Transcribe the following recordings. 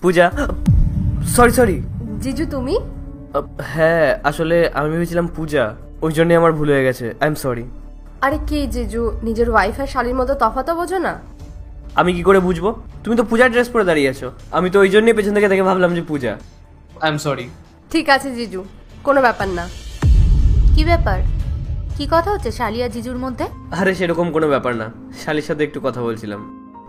পূজা, sorry sorry. জিজু তুমি? হ্যাঁ, আসলে আমি ভেবেছিলাম পূজা, ওই জন্যই আমার ভুল হয়ে গেছে। I am sorry. আরে কি জিজু, নিজের ওয়াইফ আর শালীর মতো তফাৎ বোঝো না? আমি কি করে বুঝবো? তুমি তো পূজার ড্রেস পরে দাঁড়িয়ে আছো। আমি তো ওই জন্যই পেছন থেকে দেখে ভাবলাম যে পূজা। I am sorry. ঠিক আছে জিজু, কোনো ব্যাপার না। কি ব্যাপার? কি কথা হচ্ছে শালি আর জিজুর মধ্যে? আরে সেরকম কোনো ব্যাপার না, শালির সাথে একটু কথা বলছিলাম।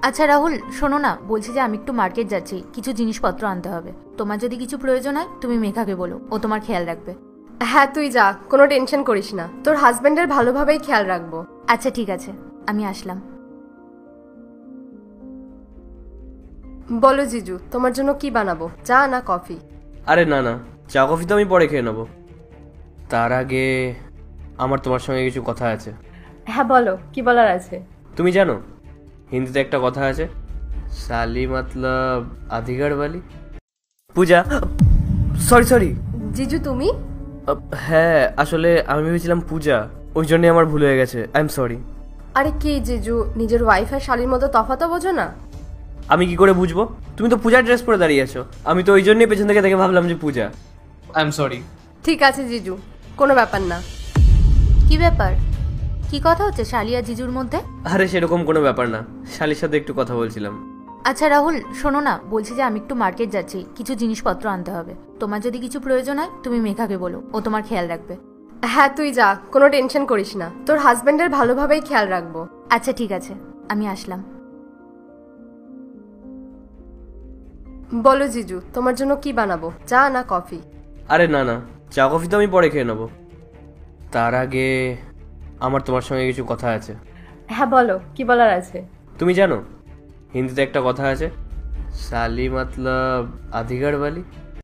আচ্ছা রাহুল, শোনো না, বলছি যে আমি একটু মার্কেট যাচ্ছি, কিছু জিনিসপত্র আনতে হবে। তোমার যদি কিছু প্রয়োজন হয় তুমি মেঘাকে বলো, ও তোমার খেয়াল রাখবে। হ্যাঁ তুই যা, কোনো টেনশন করিস না, তোর হাজবেন্ডের ভালোভাবেই খেয়াল রাখবো। আচ্ছা ঠিক আছে, আমি আসলাম। বলো জিজু, তোমার জন্য কি বানাবো, চা না কফি? আরে না না, চা কফি তো আমি পরে খেয়ে নেবো। তার আগে আমার তোমার সঙ্গে কিছু কথা আছে। হ্যাঁ বলো, কি বলার আছে? তুমি জানো হিন্দিতে একটা কথা আছে, শালি মতলব আধিকার বালি। পূজা, সরি সরি। জিজু তুমি? হ্যাঁ, আসলে আমি ভেবেছিলাম পূজা, ওই জন্যই আমার ভুল হয়ে গেছে। I am sorry. আরে কি জিজু, নিজের ওয়াইফ আর শালীর মতো তফাৎ বোঝো না? আমি কি করে বুঝবো? তুমি তো পূজার ড্রেস পরে দাঁড়িয়ে আছো। আমি তো ওই জন্যই পেছন থেকে দেখে ভাবলাম যে পূজা। I am sorry. ঠিক আছে জিজু, কোনো ব্যাপার না। কি ব্যাপার? কি কথা হচ্ছে শালি আর জিজুর মধ্যে? আরে সেরকম কোনো ব্যাপার না, শালির সাথে একটু কথা বলছিলাম। আচ্ছা রাহুল, শোনো না, বলছি যে আমি একটু মার্কেট যাচ্ছি, কিছু জিনিসপত্র আনতে হবে। তোমার যদি কিছু প্রয়োজন হয় তুমি মেঘাকে বলো, ও তোমার খেয়াল রাখবে। হ্যাঁ তুই যা, কোনো টেনশন করিস না, তোর হাজবেন্ডের ভালোভাবেই খেয়াল রাখবো। আচ্ছা ঠিক আছে, আমি আসলাম। বলো জিজু, তোমার জন্য কি বানাবো, চা না কফি? আরে না না, চা কফি তো আমি পরে খেয়ে নেবো। তার আগে আমার তোমার সঙ্গে কিছু কথা আছে। হ্যাঁ বলো, কি বলার আছে? তুমি জানো হিন্দিতে একটা কথা আছে, শালি মতলব আধিকার বালি।